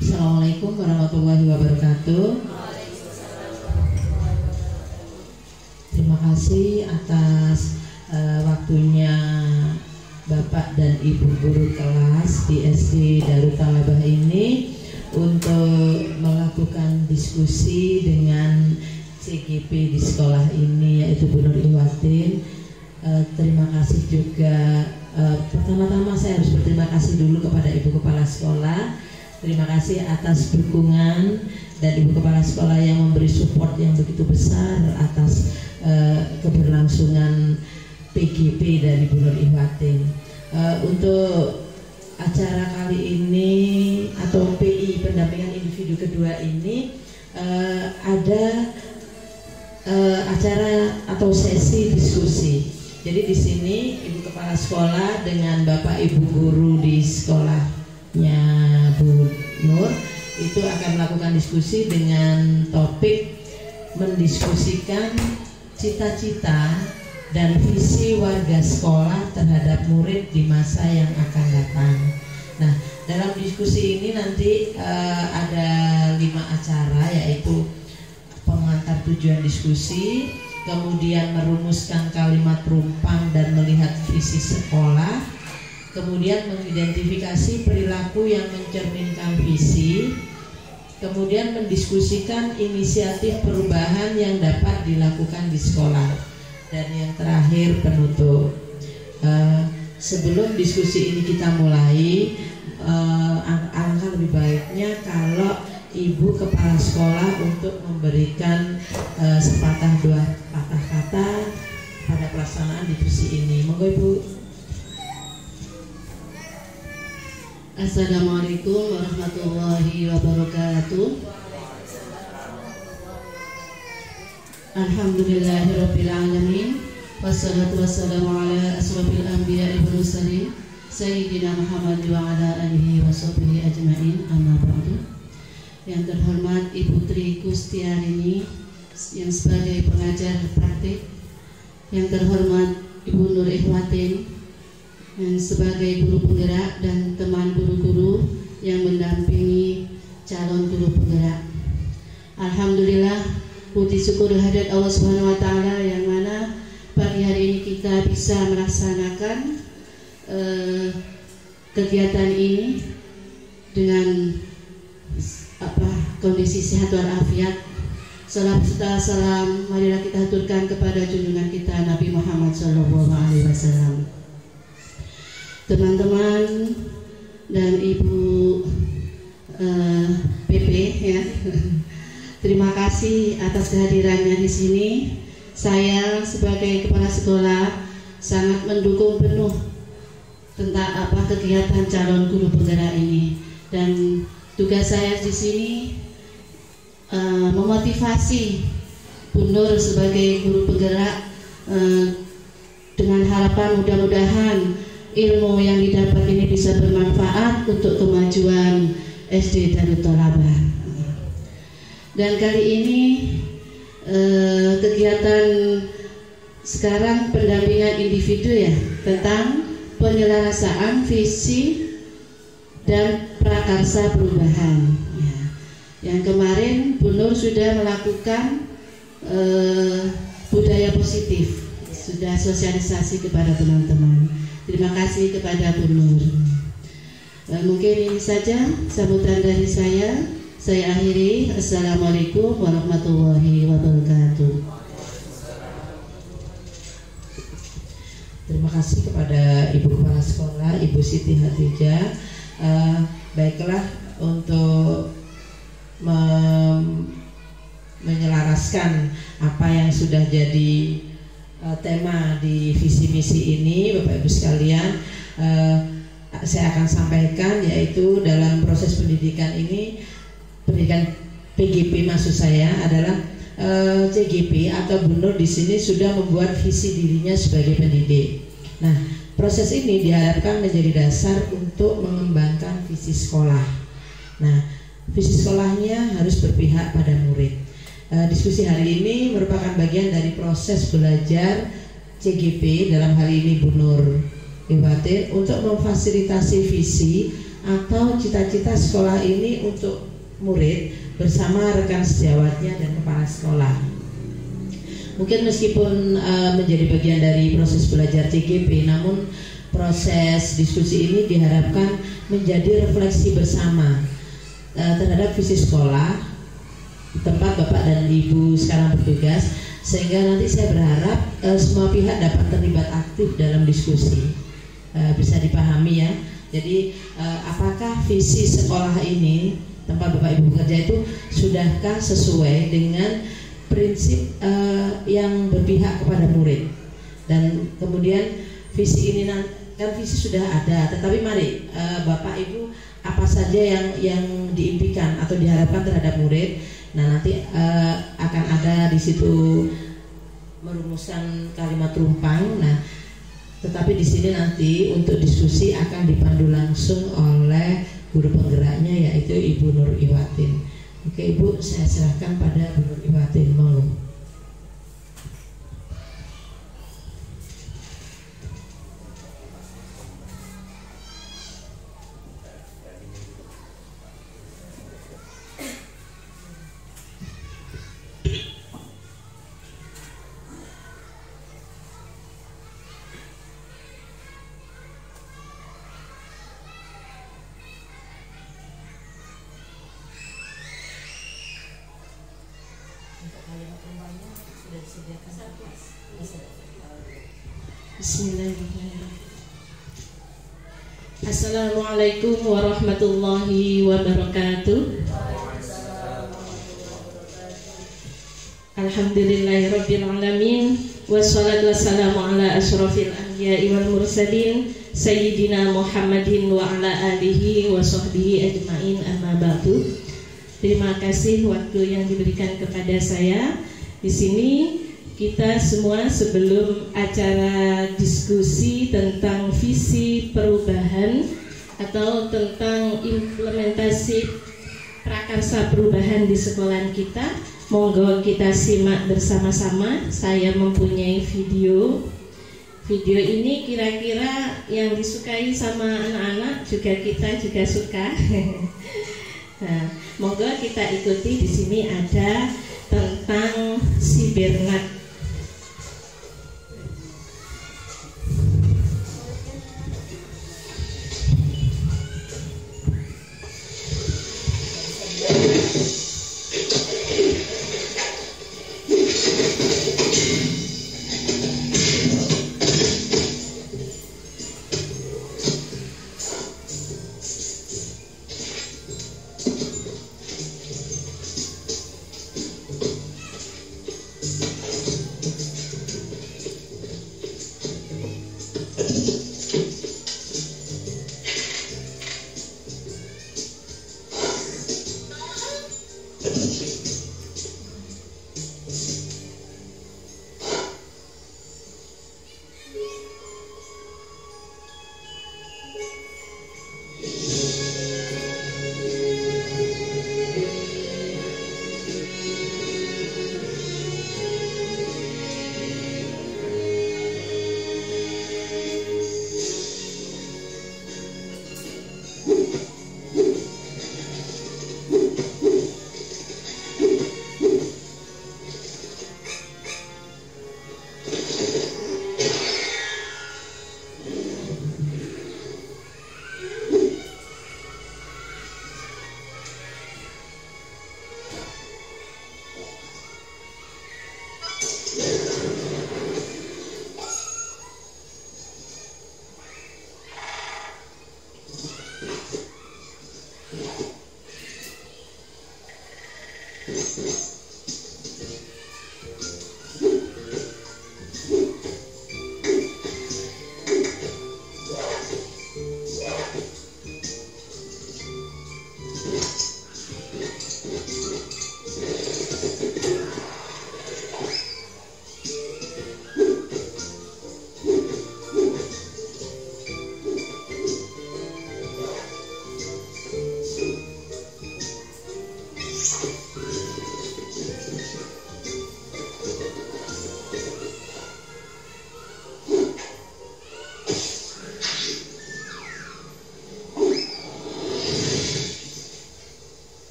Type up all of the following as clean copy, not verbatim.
Assalamualaikum warahmatullahi wabarakatuh. Terima kasih atas waktunya Bapak dan Ibu guru kelas di SD Darut Talabah ini untuk melakukan diskusi dengan CGP di sekolah ini, yaitu Bu Nur Ihwatin. Terima kasih juga. Pertama-tama saya harus berterima kasih dulu kepada Ibu Kepala Sekolah. Terima kasih atas dukungan dan Ibu Kepala Sekolah yang memberi support yang begitu besar atas keberlangsungan PGP dari Bu Nur Ihwatin. Untuk acara kali ini atau PI pendampingan individu kedua ini ada acara atau sesi diskusi. Jadi di sini Ibu Kepala Sekolah dengan Bapak Ibu guru di sekolahnya Bu Nur itu akan melakukan diskusi dengan topik mendiskusikan cita-cita dan visi warga sekolah terhadap murid di masa yang akan datang. Nah, dalam diskusi ini nanti ada 5 acara, yaitu pengantar tujuan diskusi, kemudian merumuskan kalimat perumpang dan melihat visi sekolah, kemudian mengidentifikasi perilaku yang mencerminkan visi, kemudian mendiskusikan inisiatif perubahan yang dapat dilakukan di sekolah, dan yang terakhir penutup. Sebelum diskusi ini kita mulai, alangkah lebih baiknya kalau Ibu Kepala Sekolah untuk memberikan sepatah dua patah kata pada pelaksanaan diskusi ini. Monggo Ibu. Assalamualaikum warahmatullahi wabarakatuh. Alhamdulillahirabbil alamin. Wassalatu wassalamu ala asrofil anbiya'i wal mursalin sayyidina Muhammad wa ala alihi washabbihi ajmain. Amma ba'du. Yang terhormat Ibu Tri Kustiarini yang sebagai pengajar praktik, yang terhormat Ibu Nur Ihwatin yang sebagai guru penggerak dan teman guru-guru yang mendampingi calon guru penggerak. Alhamdulillah, puji syukur kehadirat Allah Subhanahu wa taala yang mana pagi hari ini kita bisa melaksanakan kegiatan ini dengan kondisi sehat walafiat. Salam serta salam marilah kita haturkan kepada junjungan kita Nabi Muhammad SAW. Teman-teman dan Ibu PP ya, terima kasih atas kehadirannya di sini. Saya sebagai kepala sekolah sangat mendukung penuh tentang kegiatan calon guru penggerak ini, dan tugas saya di sini memotivasi Bu Nur sebagai guru penggerak dengan harapan mudah-mudahan ilmu yang didapat ini bisa bermanfaat untuk kemajuan SD Darut Talabah. Dan kali ini kegiatan sekarang pendampingan individu ya, tentang penyelesaian visi dan prakarsa perubahan ya. Yang kemarin Bu Nur sudah melakukan budaya positif, sudah sosialisasi kepada teman-teman. Terima kasih kepada Bu Nur. Mungkin ini saja sambutan dari saya. Saya akhiri. Assalamualaikum warahmatullahi wabarakatuh. Terima kasih kepada Ibu Kepala Sekolah, Ibu Siti Hatijah. Baiklah, untuk menyelaraskan apa yang sudah jadi tema di visi misi ini, Bapak Ibu sekalian, saya akan sampaikan, yaitu dalam proses pendidikan ini, pendidikan PGP maksud saya adalah CGP atau Bu Nur di sini sudah membuat visi dirinya sebagai pendidik. Nah, proses ini diharapkan menjadi dasar untuk mengembangkan visi sekolah. Nah, visi sekolahnya harus berpihak pada murid. Diskusi hari ini merupakan bagian dari proses belajar CGP, dalam hal ini Bu Nur Ihwatin, untuk memfasilitasi visi atau cita-cita sekolah ini untuk murid bersama rekan sejawatnya dan kepala sekolah. Mungkin meskipun menjadi bagian dari proses belajar CGP, namun proses diskusi ini diharapkan menjadi refleksi bersama terhadap visi sekolah tempat Bapak dan Ibu sekarang bertugas, sehingga nanti saya berharap semua pihak dapat terlibat aktif dalam diskusi. Bisa dipahami ya. Jadi apakah visi sekolah ini tempat Bapak Ibu bekerja itu sudahkah sesuai dengan prinsip yang berpihak kepada murid, dan kemudian visi ini kan visi sudah ada, tetapi mari Bapak Ibu apa saja yang diimpikan atau diharapkan terhadap murid. Nah nanti akan ada di situ merumuskan kalimat rumpang. Nah tetapi di sini nanti untuk diskusi akan dipandu langsung oleh guru penggeraknya, yaitu Ibu Nur Iwatin. Oke Ibu, saya serahkan pada Bu Nur Iwatin, monggo. Bismillahirrahmanirrahim. Assalamualaikum warahmatullahi wabarakatuh. Alhamdulillahirabbil alamin, wassalatu wassalamu ala asyrofil anbiya'i wal mursalin sayyidina Muhammadin wa ala alihi wa sahbihi ajmain, amma ba'du. Terima kasih waktu yang diberikan kepada saya. Di sini kita semua sebelum acara diskusi tentang visi perubahan atau tentang implementasi prakarsa perubahan di sekolah kita, monggo kita simak bersama-sama. Saya mempunyai video ini kira-kira yang disukai sama anak-anak, juga kita juga suka. Nah, monggo kita ikuti. Di sini ada tentang si Bernard.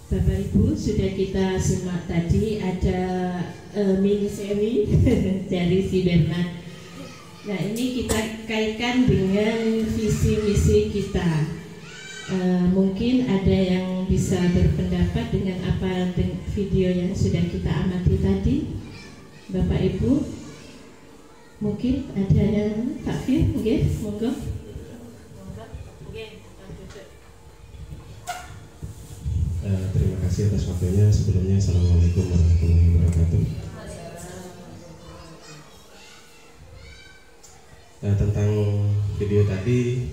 Bapak Ibu, sudah kita simak tadi ada mini seri dari si Bernard. Nah, ini kita kaitkan dengan visi misi kita. Mungkin ada yang bisa berpendapat dengan apa video yang sudah kita amati tadi, Bapak Ibu. Mungkin ada yang Pak Fir, monggo. Terima kasih atas waktunya. Sebelumnya Assalamualaikum warahmatullahi wabarakatuh. Tentang video tadi,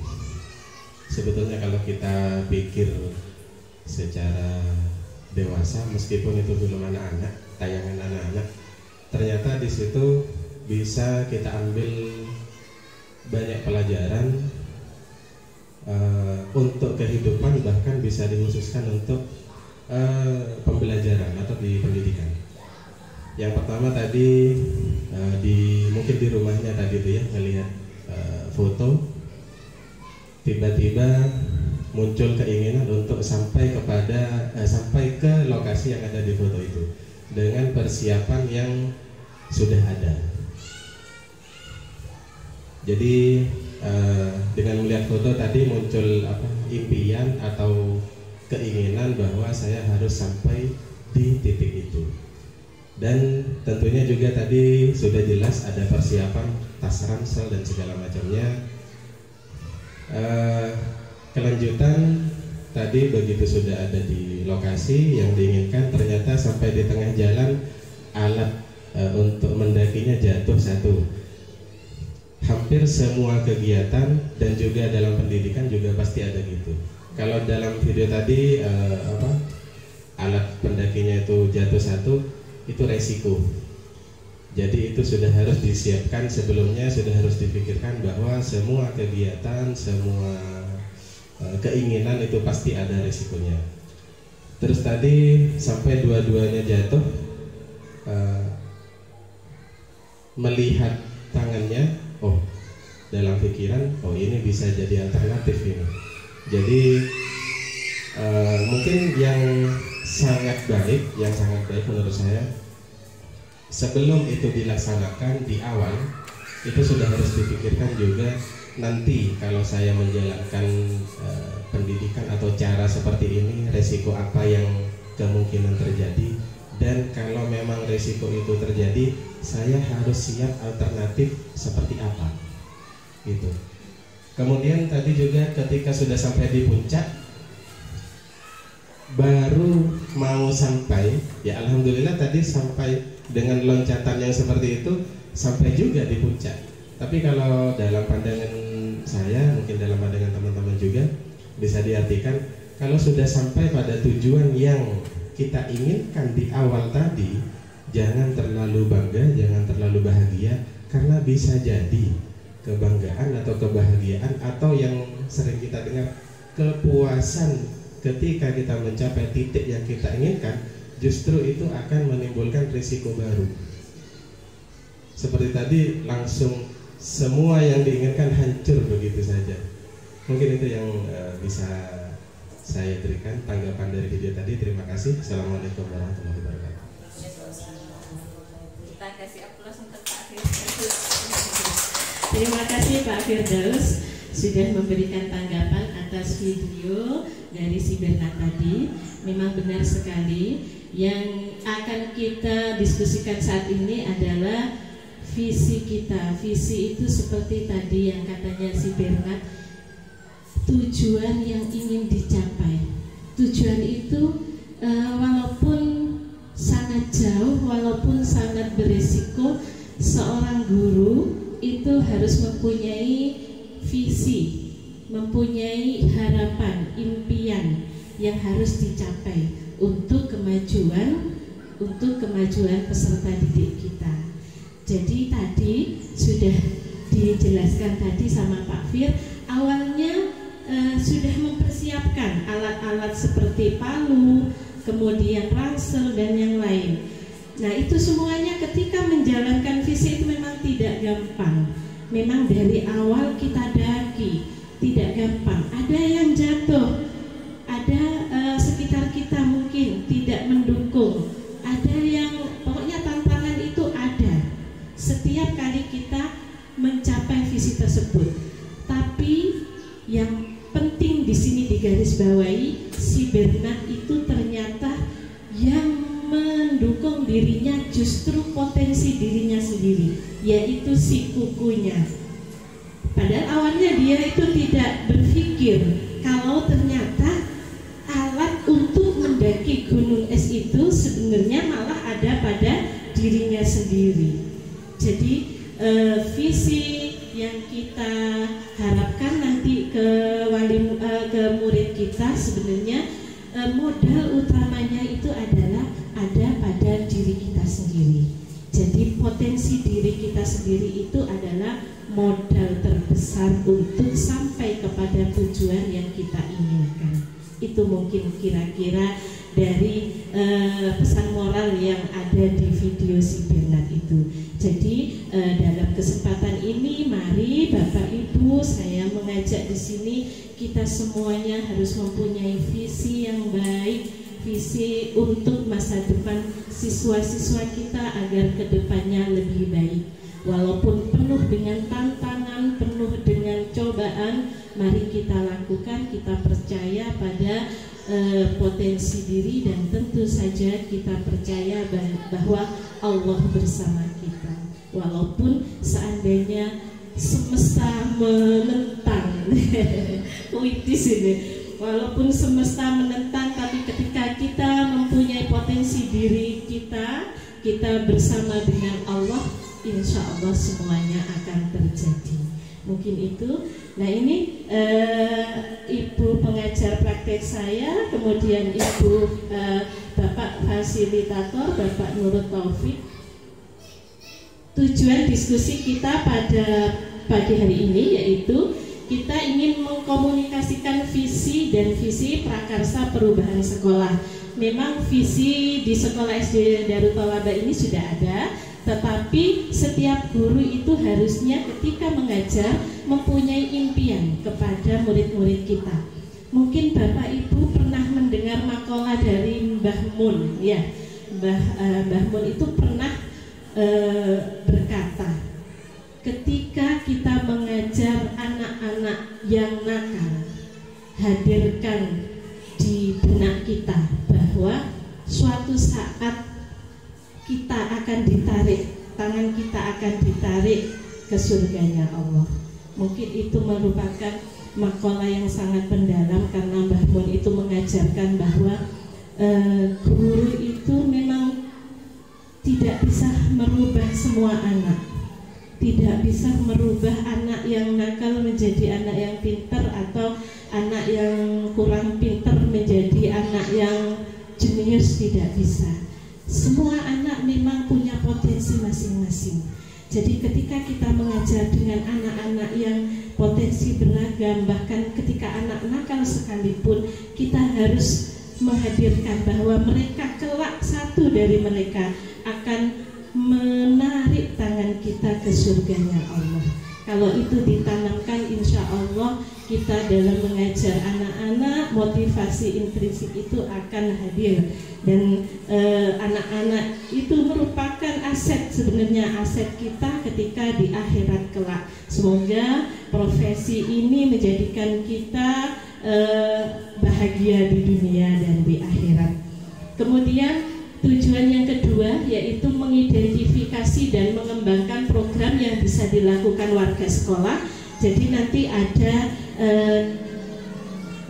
sebetulnya kalau kita pikir secara dewasa, meskipun itu belum anak-anak, tayangan anak-anak, ternyata di situ bisa kita ambil banyak pelajaran untuk kehidupan, bahkan bisa dikhususkan untuk pembelajaran atau di pendidikan. Yang pertama tadi mungkin di rumahnya tadi itu ya, melihat foto, tiba-tiba muncul keinginan untuk sampai ke lokasi yang ada di foto itu dengan persiapan yang sudah ada. Jadi dengan melihat foto tadi muncul impian atau keinginan bahwa saya harus sampai di titik itu. Dan tentunya juga tadi sudah jelas ada persiapan tas ransel dan segala macamnya. Kelanjutan tadi begitu sudah ada di lokasi yang diinginkan, ternyata sampai di tengah jalan alat untuk mendakinya jatuh satu. Hampir semua kegiatan dan juga dalam pendidikan juga pasti ada gitu. Kalau dalam video tadi alat pendakinya itu jatuh satu, itu resiko. Jadi itu sudah harus disiapkan sebelumnya, sudah harus dipikirkan bahwa semua kegiatan, semua keinginan itu pasti ada resikonya. Terus tadi sampai dua-duanya jatuh, melihat tangannya, dalam pikiran, ini bisa jadi alternatif ini. Jadi mungkin yang sangat baik menurut saya, sebelum itu dilaksanakan di awal, itu sudah harus dipikirkan juga nanti kalau saya menjalankan pendidikan atau cara seperti ini, resiko apa yang kemungkinan terjadi, dan kalau memang resiko itu terjadi, saya harus siap alternatif seperti apa gitu. Kemudian tadi juga ketika sudah sampai di puncak, baru mau sampai, ya alhamdulillah tadi sampai dengan loncatan yang seperti itu, sampai juga di puncak. Tapi kalau dalam pandangan saya, mungkin dalam pandangan teman-teman juga, bisa diartikan kalau sudah sampai pada tujuan yang kita inginkan di awal tadi, jangan terlalu bangga, jangan terlalu bahagia, karena bisa jadi kebanggaan atau kebahagiaan atau yang sering kita dengar kepuasan ketika kita mencapai titik yang kita inginkan, justru itu akan menimbulkan risiko baru. Seperti tadi langsung semua yang diinginkan hancur begitu saja. Mungkin itu yang bisa saya berikan tanggapan dari video tadi. Terima kasih. Assalamualaikum warahmatullahi wabarakatuh. Kita kasih aplaus untuk Pak Firdaus. Terima kasih Pak Firdaus sudah memberikan tanggapan atas video dari si Bernard tadi. Memang benar sekali, yang akan kita diskusikan saat ini adalah visi kita. Visi itu seperti tadi yang katanya si Bernard, tujuan yang ingin dicapai. Tujuan itu walaupun sangat jauh, walaupun sangat berisiko, seorang guru itu harus mempunyai visi, mempunyai harapan, impian yang harus dicapai untuk kemajuan peserta didik kita. Jadi tadi sudah dijelaskan tadi sama Pak Fir, awalnya sudah mempersiapkan alat-alat seperti palu, kemudian ransel dan yang lain. Nah, itu semuanya ketika menjalankan visi itu memang tidak gampang. Memang dari awal kita daki tidak gampang. Ada yang jatuh, ada sekitar kita mungkin setiap kali kita mencapai visi tersebut. Tapi yang penting di sini digarisbawahi, si Bernard itu ternyata yang mendukung dirinya justru potensi dirinya sendiri, yaitu si kukunya. Padahal awalnya dia itu tidak berpikir kalau ternyata alat untuk mendaki gunung es itu sebenarnya malah ada pada dirinya sendiri. Jadi visi yang kita harapkan nanti ke murid kita sebenarnya modal utamanya itu adalah ada pada diri kita sendiri. Jadi potensi diri kita sendiri itu adalah modal terbesar untuk sampai kepada tujuan yang kita inginkan. Itu mungkin kira-kira dari pesan moral yang ada di video si Bernard itu. Jadi dalam kesempatan ini, mari Bapak Ibu, saya mengajak di sini kita semuanya harus mempunyai visi yang baik, visi untuk masa depan siswa-siswa kita agar kedepannya lebih baik. Walaupun penuh dengan tantangan, penuh dengan cobaan, mari kita lakukan, kita percaya pada potensi diri, dan tentu saja kita percaya bahwa Allah bersama kita. Walaupun seandainya semesta menentang, puitis ini, walaupun semesta menentang, tapi ketika kita mempunyai potensi diri kita, kita bersama dengan Allah, insya Allah semuanya akan terjadi. Mungkin itu. Nah ini Ibu pengajar praktek saya, kemudian Ibu Bapak fasilitator Bapak Nurul Taufik. Tujuan diskusi kita pada pagi hari ini yaitu kita ingin mengkomunikasikan visi dan visi prakarsa perubahan sekolah. Memang visi di sekolah SD Darut Thalaba ini sudah ada, tetapi setiap guru itu harusnya ketika mengajar mempunyai impian kepada murid-murid kita. Mungkin Bapak Ibu pernah mendengar makalah dari Mbah Mun, ya. Mbah Mun itu pernah berkata, ketika kita mengajar anak-anak yang nakal, hadirkan di benak kita bahwa suatu saat kita akan ditarik, tangan kita akan ditarik ke surganya Allah. Mungkin itu merupakan makalah yang sangat mendalam, karena Mbah Mun itu mengajarkan bahwa guru itu memang tidak bisa merubah semua anak, tidak bisa merubah anak yang nakal menjadi anak yang pintar, atau anak yang kurang pintar menjadi anak yang jenius, tidak bisa. Semua anak memang punya potensi masing-masing. Jadi ketika kita mengajar dengan anak-anak yang potensi beragam, bahkan ketika anak nakal sekalipun, kita harus menghadirkan bahwa mereka kelak, satu dari mereka akan menarik tangan kita ke surganya Allah. Kalau itu ditanamkan, insya Allah kita dalam mengajar anak-anak, motivasi intrinsik itu akan hadir. Dan anak-anak itu merupakan aset, sebenarnya aset kita ketika di akhirat kelak. Semoga profesi ini menjadikan kita bahagia di dunia dan di akhirat. Kemudian tujuan yang kedua yaitu mengidentifikasi dan mengembangkan program yang bisa dilakukan warga sekolah. Jadi nanti ada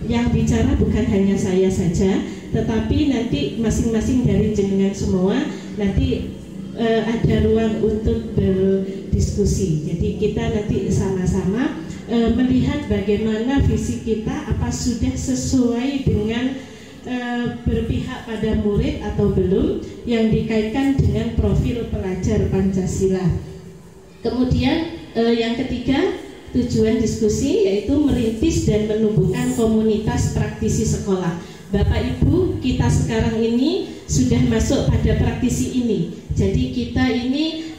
yang bicara bukan hanya saya saja, tetapi nanti masing-masing dari jenengan semua nanti ada ruang untuk berdiskusi. Jadi kita nanti sama-sama melihat bagaimana visi kita, apa sudah sesuai dengan berpihak pada murid atau belum, yang dikaitkan dengan profil pelajar Pancasila. Kemudian yang ketiga, tujuan diskusi yaitu merintis dan menumbuhkan komunitas praktisi sekolah. Bapak Ibu, kita sekarang ini sudah masuk pada praktisi ini. Jadi kita ini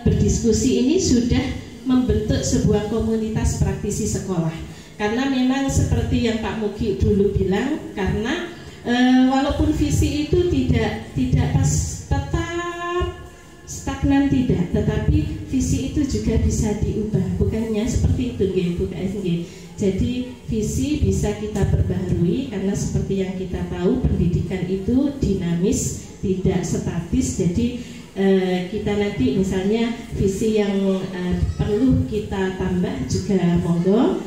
berdiskusi ini sudah membentuk sebuah komunitas praktisi sekolah. Karena memang seperti yang Pak Mugi dulu bilang, karena walaupun visi itu tidak pas, tetap stagnan tidak, tetapi visi itu juga bisa diubah, bukannya seperti itu Bu KSG. Jadi visi bisa kita perbaharui karena seperti yang kita tahu pendidikan itu dinamis, tidak statis. Jadi kita nanti misalnya visi yang perlu kita tambah juga monggo,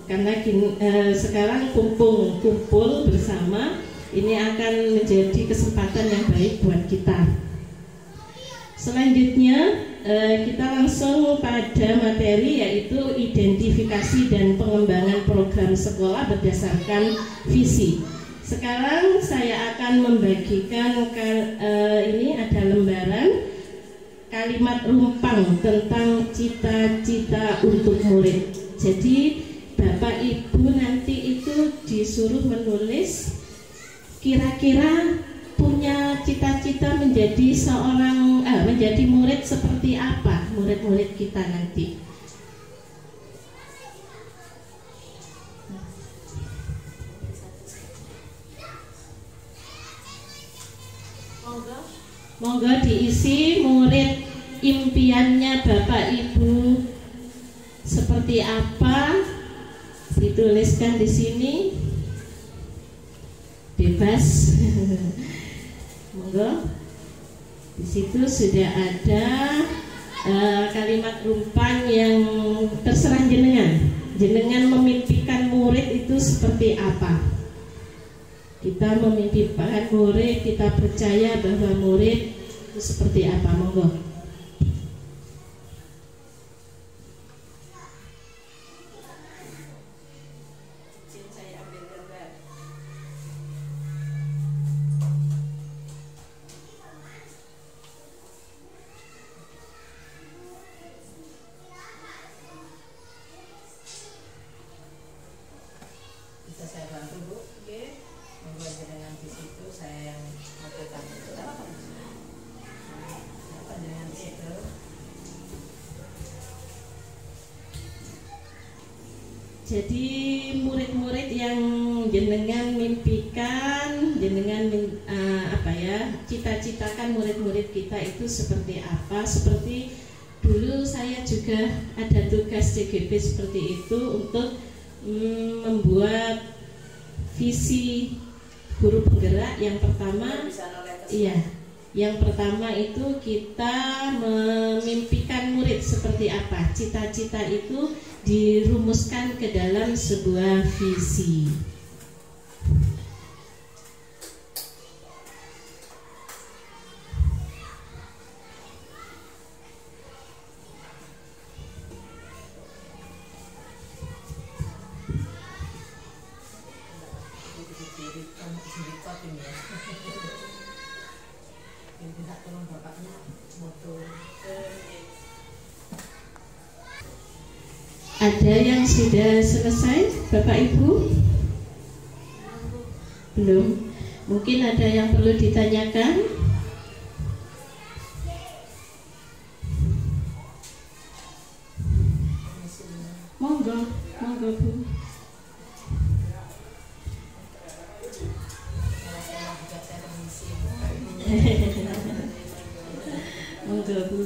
karena sekarang kumpul bersama ini akan menjadi kesempatan yang baik buat kita. Selanjutnya kita langsung pada materi, yaitu identifikasi dan pengembangan program sekolah berdasarkan visi. Sekarang saya akan membagikan ini ada lembaran kalimat rumpang tentang cita-cita untuk murid. Jadi Bapak Ibu nanti itu disuruh menulis kira-kira punya cita-cita menjadi menjadi murid seperti apa murid-murid kita nanti. Monggo diisi murid impiannya Bapak Ibu seperti apa, dituliskan di sini, bebas. Monggo. Di situ sudah ada kalimat rumpang yang terserah jenengan. Jenengan memimpikan murid itu seperti apa? Kita memimpikan murid, kita percaya bahwa murid itu seperti apa? Monggo. Jadi murid-murid yang jenengan mimpikan, jenengan cita-citakan murid-murid kita itu seperti apa? Seperti dulu saya juga ada tugas CGP seperti itu untuk membuat visi guru penggerak. Yang pertama, yang pertama itu kita memimpikan murid seperti apa? Cita-cita itu dirumuskan ke dalam sebuah visi. Ada yang sudah selesai, Bapak Ibu? Belum? Mungkin ada yang perlu ditanyakan? Monggo, monggo Bu. Monggo Bu.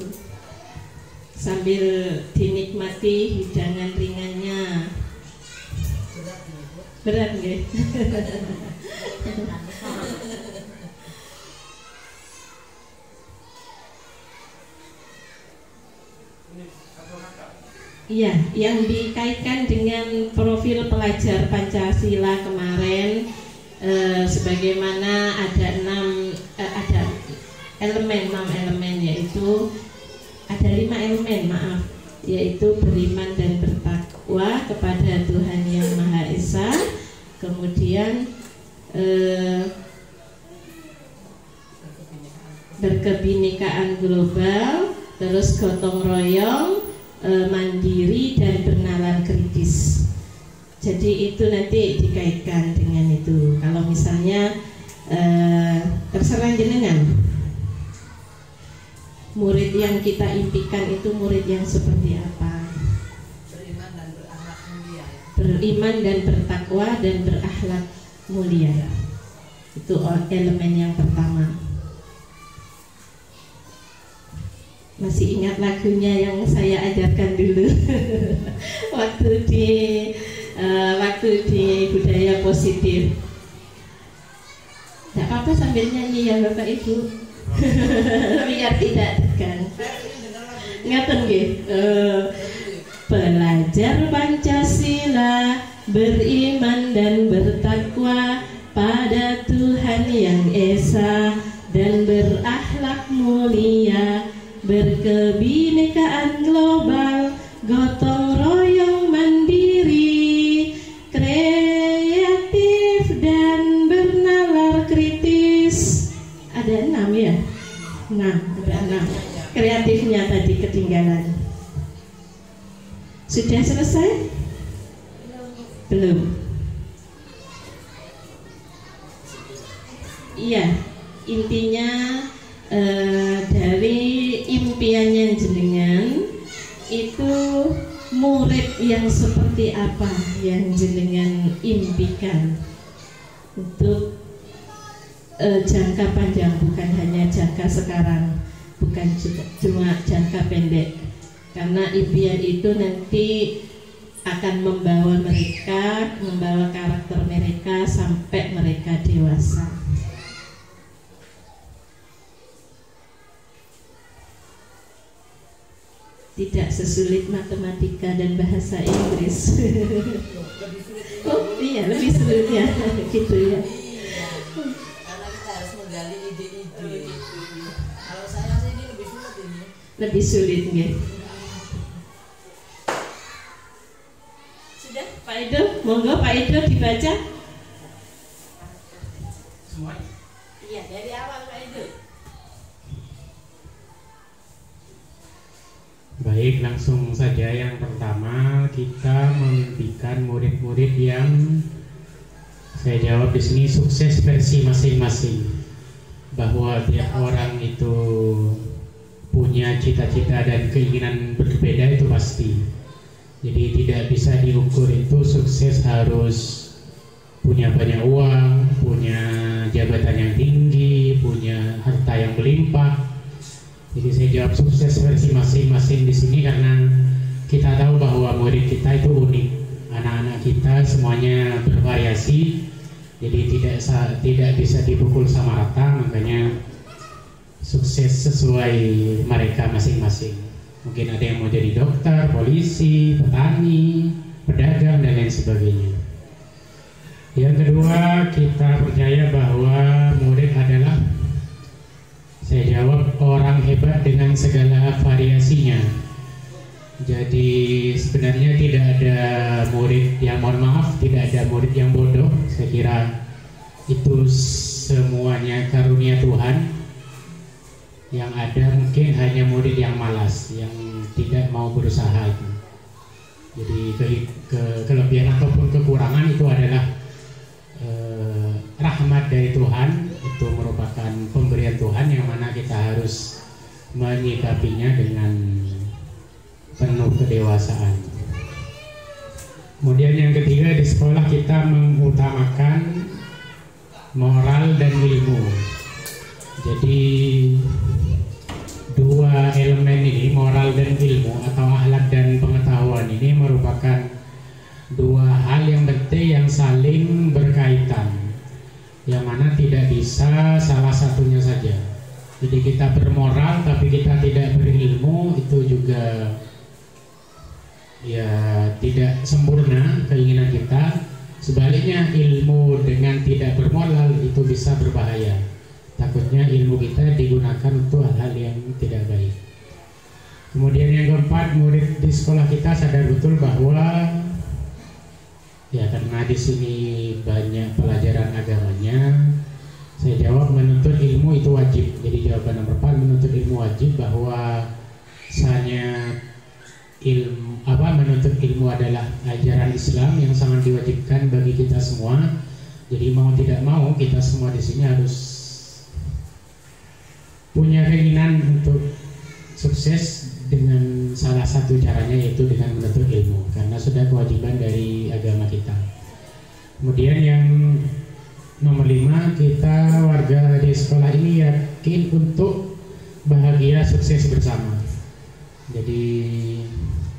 Sambil dinikmati hidangan ringannya. Berat nggih? Iya, yang dikaitkan dengan profil pelajar Pancasila kemarin, sebagaimana ada 6 elemen, yaitu ada 5 elemen, yaitu beriman dan bertakwa kepada Tuhan Yang Maha Esa, kemudian berkebinekaan global, terus gotong royong, mandiri dan bernalar kritis. Jadi itu nanti dikaitkan dengan itu. Kalau misalnya terserah jenengan, murid yang kita impikan itu murid yang seperti apa? Beriman dan berakhlak mulia. Beriman dan bertakwa dan berakhlak mulia. Itu elemen yang pertama. Masih ingat lagunya yang saya ajarkan dulu waktu di budaya positif. Tidak apa-apa sambil nyanyi ya Bapak Ibu. Biar tidak tegang. Ngaten nggih. Belajar Pancasila, beriman dan bertakwa pada Tuhan yang Esa, dan berakhlak mulia, berkebinekaan global, gotong royong mandiri, kreatif dan bernalar kritis. Ada 6 ya? 6, ada 6. Kreatifnya tadi ketinggalan. Sudah selesai? Belum. Iya, intinya dari impiannya jenengan itu murid yang seperti apa yang jenengan impikan untuk jangka panjang, bukan hanya jangka sekarang, bukan cuma jangka pendek, karena impian itu nanti akan membawa karakter mereka sampai mereka dewasa. Tidak sesulit matematika dan bahasa Inggris. Oh iya, lebih sulit ya, gitu ya. Karena kita harus menggali ide-ide. Kalau saya rasa ini lebih sulit ini. Lebih sulit ya. Sudah, Pak Edo, monggo Pak Edo dibaca. Semua. Iya, dari awal Pak Edo. Baik, langsung saja. Yang pertama, kita memimpikan murid-murid yang saya jawab di sini sukses versi masing-masing, bahwa tiap orang itu punya cita-cita dan keinginan berbeda, itu pasti. Jadi tidak bisa diukur itu sukses harus punya banyak uang, punya jabatan yang tinggi, punya harta yang berlimpah. Jadi saya jawab sukses versi masing-masing di sini karena kita tahu bahwa murid kita itu unik, anak-anak kita semuanya bervariasi, jadi tidak bisa dipukul sama rata, makanya sukses sesuai mereka masing-masing. Mungkin ada yang mau jadi dokter, polisi, petani, pedagang dan lain sebagainya. Yang kedua, kita percaya bahwa murid adalah, saya jawab, orang hebat dengan segala variasinya. Jadi sebenarnya tidak ada murid yang, mohon maaf, tidak ada murid yang bodoh. Saya kira itu semuanya karunia Tuhan. Yang ada mungkin hanya murid yang malas, yang tidak mau berusaha. Jadi kelebihan ataupun kekurangan itu adalah rahmat dari Tuhan. Itu merupakan pemberian Tuhan yang mana kita harus menyikapinya dengan penuh kedewasaan. Kemudian yang ketiga, di sekolah kita mengutamakan moral dan ilmu. Jadi dua elemen ini, moral dan ilmu atau akhlak dan pengetahuan, ini merupakan dua hal yang penting yang saling berkaitan, yang mana tidak bisa salah satunya saja. Jadi kita bermoral tapi kita tidak berilmu, itu juga ya tidak sempurna keinginan kita. Sebaliknya, ilmu dengan tidak bermoral itu bisa berbahaya. Takutnya ilmu kita digunakan untuk hal-hal yang tidak baik. Kemudian yang keempat, murid di sekolah kita sadar betul bahwa ya karena di sini banyak pelajaran agamanya, saya jawab menuntut ilmu itu wajib. Jadi jawaban nomor 4, menuntut ilmu wajib, bahwa misalnya menuntut ilmu adalah ajaran Islam yang sangat diwajibkan bagi kita semua. Jadi mau tidak mau kita semua di sini harus punya keinginan untuk sukses, dengan salah satu caranya yaitu dengan menuntut ilmu, karena sudah kewajiban dari agama kita. Kemudian yang nomor 5, kita warga di sekolah ini yakin untuk bahagia sukses bersama. Jadi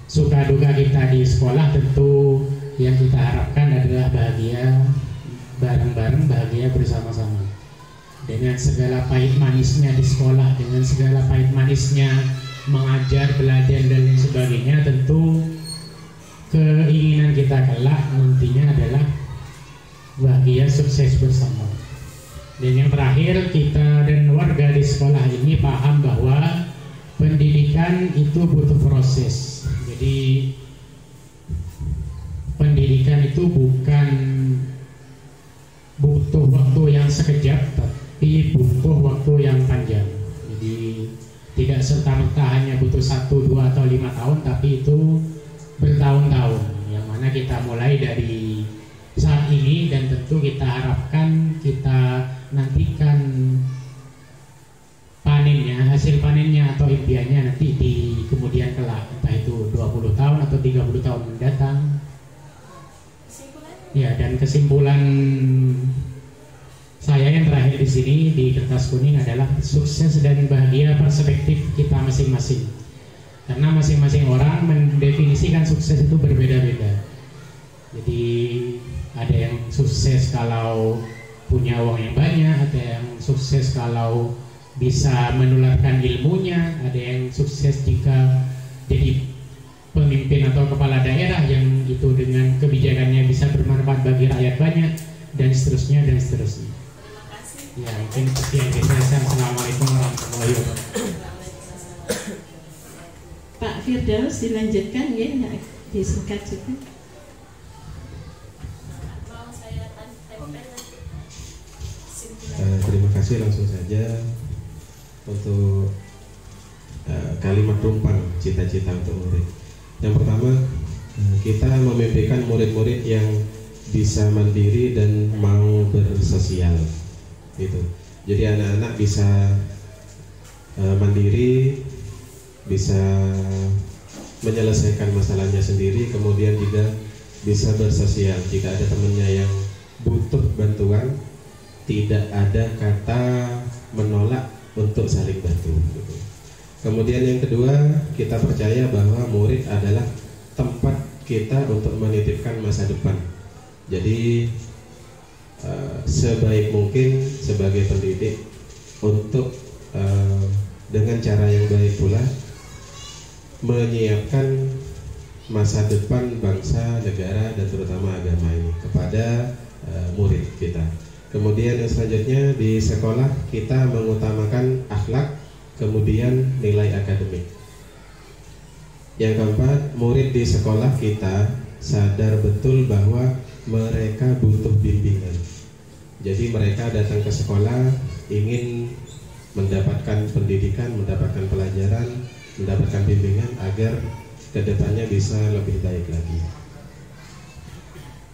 suka duka kita di sekolah tentu yang kita harapkan adalah bahagia bareng-bareng, bahagia bersama-sama. Dengan segala pahit manisnya di sekolah, dengan segala pahit manisnya mengajar, belajar dan lain sebagainya, tentu keinginan kita kelak nantinya adalah bahagia sukses bersama. Dan yang terakhir, kita dan warga di sekolah ini paham bahwa pendidikan itu butuh proses. Jadi pendidikan itu bukan butuh waktu yang sekejap, tapi butuh waktu yang panjang. Jadi tidak serta-merta hanya butuh 1, 2, atau 5 tahun, tapi itu bertahun-tahun. Yang mana kita mulai dari saat ini dan tentu kita harapkan, kita nantikan panennya, hasil panennya atau impiannya nanti di kemudian kelak, entah itu 20 tahun atau 30 tahun mendatang. Ya, dan kesimpulan saya yang terakhir di sini di kertas kuning adalah sukses dan bahagia perspektif kita masing-masing. Karena masing-masing orang mendefinisikan sukses itu berbeda-beda. Jadi ada yang sukses kalau punya uang yang banyak, ada yang sukses kalau bisa menularkan ilmunya, ada yang sukses jika jadi pemimpin atau kepala daerah yang itu dengan kebijakannya bisa bermanfaat bagi rakyat banyak, dan seterusnya dan seterusnya. Ya, mungkin sekian dari saya. Assalamualaikum warahmatullahi wabarakatuh. Pak Firdaus dilanjutkan ya, disingkat juga. Terima kasih, langsung saja untuk kalimat tumpang cita-cita untuk murid. Yang pertama, kita memimpikan murid-murid yang bisa mandiri dan mau bersosial, gitu. Jadi anak-anak bisa mandiri, bisa menyelesaikan masalahnya sendiri, kemudian juga bisa bersosial. Jika ada temannya yang butuh bantuan, tidak ada kata menolak untuk saling bantu, gitu. Kemudian yang kedua, kita percaya bahwa murid adalah tempat kita untuk menitipkan masa depan. Jadi sebaik mungkin sebagai pendidik untuk dengan cara yang baik pula menyiapkan masa depan bangsa, negara, dan terutama agama ini kepada murid kita. Kemudian yang selanjutnya, di sekolah kita mengutamakan akhlak, kemudian nilai akademik. Yang keempat, murid di sekolah kita sadar betul bahwa mereka butuh bimbingan. Jadi mereka datang ke sekolah ingin mendapatkan pendidikan, mendapatkan pelajaran, mendapatkan bimbingan agar kedepannya bisa lebih baik lagi.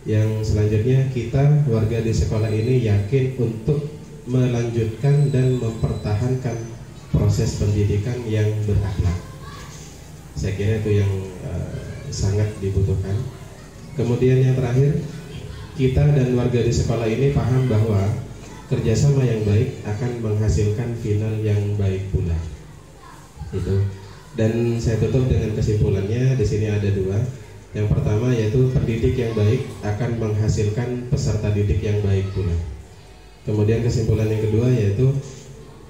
Yang selanjutnya, kita warga di sekolah ini yakin untuk melanjutkan dan mempertahankan proses pendidikan yang berakhlak. Saya kira itu yang sangat dibutuhkan. Kemudian yang terakhir, kita dan warga di sekolah ini paham bahwa kerjasama yang baik akan menghasilkan final yang baik pula. Itu. Dan saya tutup dengan kesimpulannya. Di sini ada dua. Yang pertama yaitu pendidik yang baik akan menghasilkan peserta didik yang baik pula. Kemudian kesimpulan yang kedua yaitu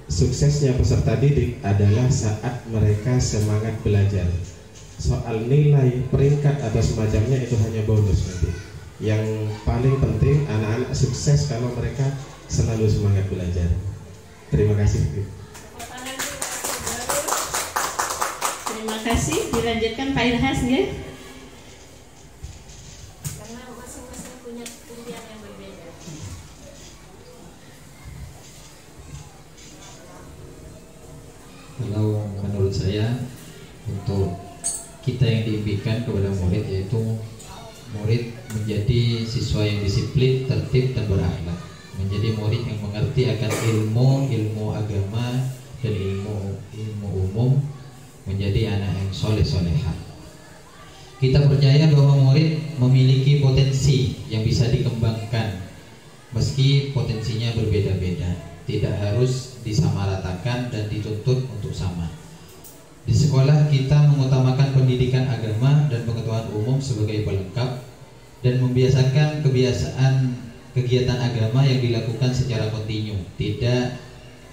suksesnya peserta didik adalah saat mereka semangat belajar. Soal nilai, peringkat atau semacamnya itu hanya bonus nanti. Yang paling penting anak-anak sukses kalau mereka selalu semangat belajar. Terima kasih. Terima kasih. Dilanjutkan Pak Ilhas ya. Karena masing-masing punya pilihan yang berbeda. Kalau menurut saya, untuk kita yang diimpikan kepada murid yaitu murid menjadi siswa yang disiplin, tertib dan berakhlak, menjadi murid yang mengerti akan ilmu agama dan ilmu umum, menjadi anak yang soleh-solehah. Kita percaya bahwa murid memiliki potensi yang bisa dikembangkan, meski potensinya berbeda-beda, tidak harus disamaratakan dan dituntut untuk sama. Di sekolah kita mengutamakan pendidikan agama dan pengetahuan umum sebagai pelengkap dan membiasakan kegiatan agama yang dilakukan secara kontinu, tidak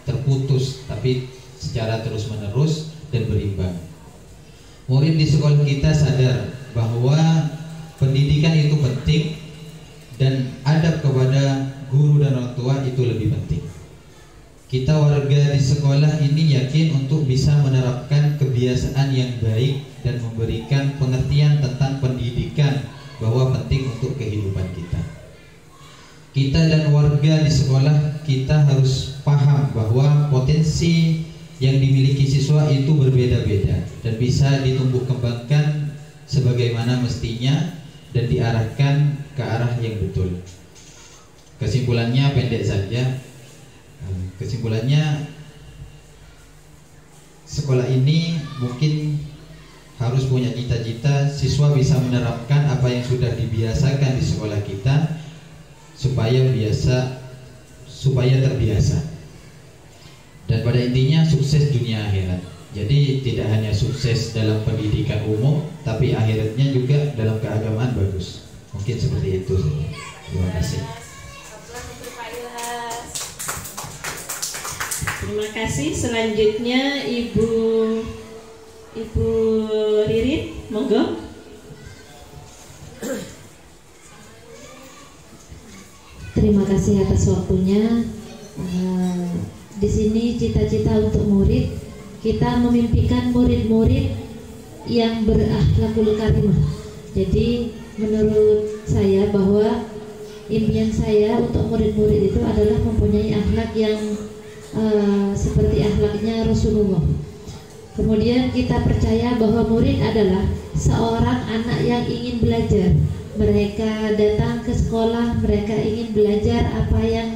terputus tapi secara terus-menerus dan berimbang. Murid di sekolah kita sadar bahwa pendidikan itu penting dan adab kepada guru dan orang tua itu lebih penting. Kita warga di sekolah ini yakin untuk bisa menerapkan kebiasaan yang baik dan memberikan pengertian tentang pendidikan bahwa penting untuk kehidupan kita. Kita dan warga di sekolah kita harus paham bahwa potensi yang dimiliki siswa itu berbeda-beda dan bisa ditumbuh kembangkan sebagaimana mestinya dan diarahkan ke arah yang betul. Kesimpulannya pendek saja. Kesimpulannya, sekolah ini mungkin harus punya cita-cita siswa bisa menerapkan apa yang sudah dibiasakan di sekolah kita supaya terbiasa. Dan pada intinya sukses dunia akhirat. Jadi tidak hanya sukses dalam pendidikan umum, tapi akhiratnya juga dalam keagamaan bagus. Mungkin seperti itu. Terima kasih. Terima kasih. Selanjutnya Ibu Ririn, monggo. Terima kasih atas waktunya. Di sini cita-cita untuk murid, kita memimpikan murid-murid yang berakhlakul karimah. Jadi menurut saya bahwa impian saya untuk murid-murid itu adalah mempunyai akhlak yang seperti akhlaknya Rasulullah. Kemudian kita percaya bahwa murid adalah seorang anak yang ingin belajar. Mereka datang ke sekolah, mereka ingin belajar apa yang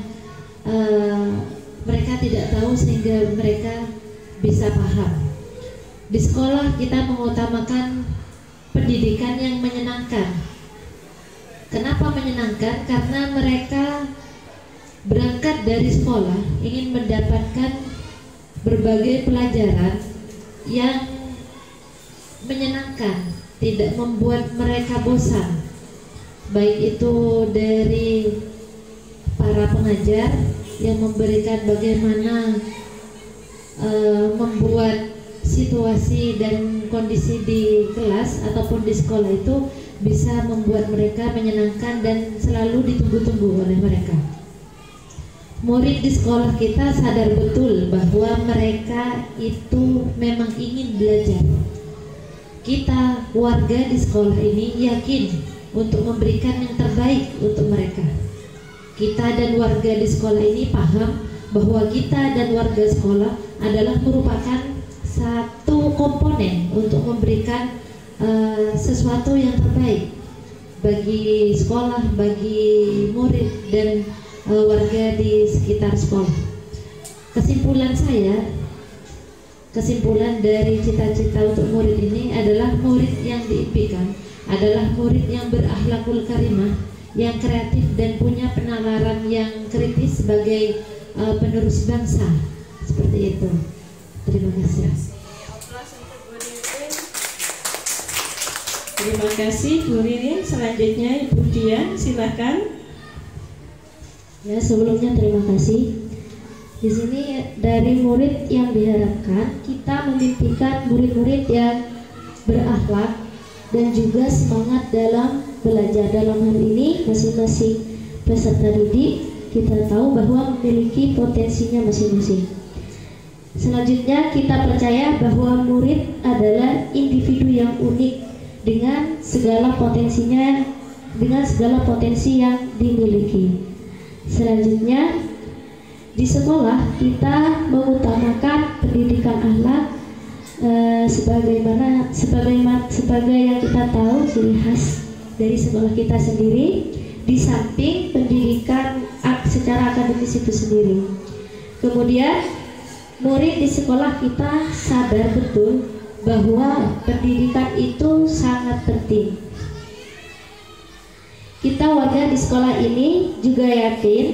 mereka tidak tahu sehingga mereka bisa paham. Di sekolah kita mengutamakan pendidikan yang menyenangkan. Kenapa menyenangkan? Karena mereka berangkat dari sekolah ingin mendapatkan berbagai pelajaran yang menyenangkan, tidak membuat mereka bosan. Baik itu dari para pengajar yang memberikan bagaimana membuat situasi dan kondisi di kelas ataupun di sekolah itu bisa membuat mereka menyenangkan dan selalu ditunggu-tunggu oleh mereka. Murid di sekolah kita sadar betul bahwa mereka itu memang ingin belajar. Kita warga di sekolah ini yakin untuk memberikan yang terbaik untuk mereka. Kita dan warga di sekolah ini paham bahwa kita dan warga sekolah adalah merupakan satu komponen untuk memberikan sesuatu yang terbaik bagi sekolah, bagi murid dan warga di sekitar sekolah. Kesimpulan dari cita-cita untuk murid ini adalah murid yang diimpikan adalah murid yang berakhlakul karimah, yang kreatif dan punya penalaran yang kritis sebagai penerus bangsa. Seperti itu. Terima kasih. Terima kasih Bu Ririn. Selanjutnya Ibu Dian, silakan. Ya, sebelumnya terima kasih. Di sini dari murid yang diharapkan kita memimpikan murid-murid yang berakhlak dan juga semangat dalam belajar. Dalam hal ini masing-masing peserta didik kita tahu bahwa memiliki potensinya masing-masing. Selanjutnya kita percaya bahwa murid adalah individu yang unik dengan segala potensinya, dengan segala potensi yang dimiliki. Selanjutnya di sekolah kita mengutamakan pendidikan akhlak sebagai yang kita tahu ciri khas dari sekolah kita sendiri, di samping pendidikan secara akademis itu sendiri. Kemudian murid di sekolah kita sadar betul bahwa pendidikan itu sangat penting. Kita warga di sekolah ini juga yakin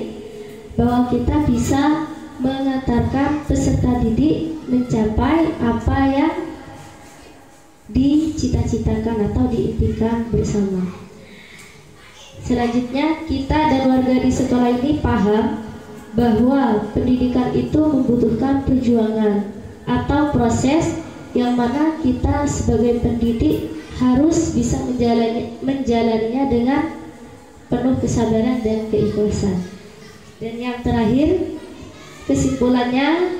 bahwa kita bisa mengantarkan peserta didik mencapai apa yang dicita-citakan atau diimpikan bersama. Selanjutnya, kita dan warga di sekolah ini paham bahwa pendidikan itu membutuhkan perjuangan atau proses yang mana kita sebagai pendidik harus bisa menjalaninya dengan penuh kesabaran dan keikhlasan. Dan yang terakhir, kesimpulannya,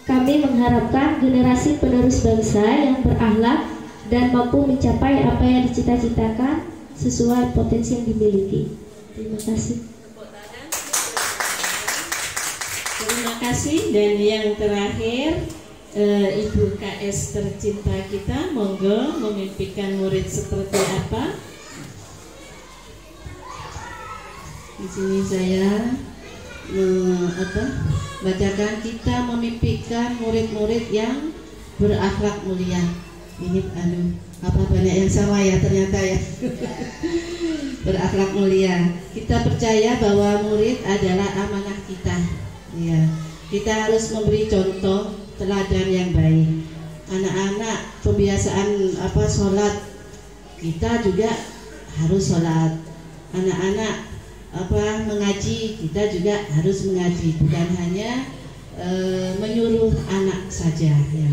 kami mengharapkan generasi penerus bangsa yang berakhlak dan mampu mencapai apa yang dicita-citakan sesuai potensi yang dimiliki. Terima kasih. Terima kasih. Dan yang terakhir, Ibu KS tercinta kita, monggo memimpikan murid seperti apa? Di sini saya bacakan, kita memimpikan murid-murid yang berakhlak mulia. Ini banyak yang sama ya ternyata ya. Berakhlak mulia. Kita percaya bahwa murid adalah amanah kita. Ya, kita harus memberi contoh teladan yang baik. Anak-anak kebiasaan sholat, kita juga harus sholat. Anak-anak mengaji, kita juga harus mengaji, bukan hanya menyuruh anak saja ya.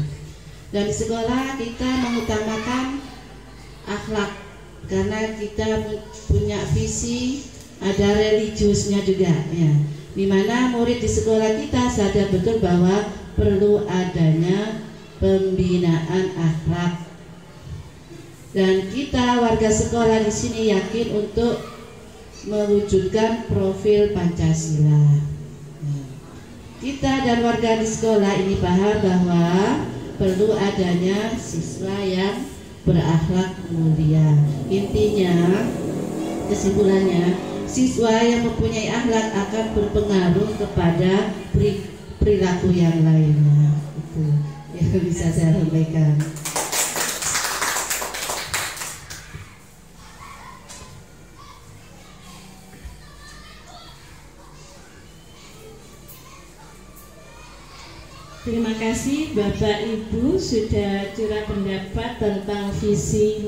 Dan di sekolah kita mengutamakan akhlak karena kita punya visi, ada religiusnya juga ya. Dimana murid di sekolah kita sadar betul bahwa perlu adanya pembinaan akhlak. Dan kita warga sekolah di sini yakin untuk mewujudkan profil Pancasila. Kita dan warga di sekolah ini paham bahwa perlu adanya siswa yang berakhlak mulia. Intinya, kesimpulannya, siswa yang mempunyai akhlak akan berpengaruh kepada perilaku yang lainnya. Itu yang bisa saya sampaikan. Terima kasih Bapak Ibu sudah curah pendapat tentang visi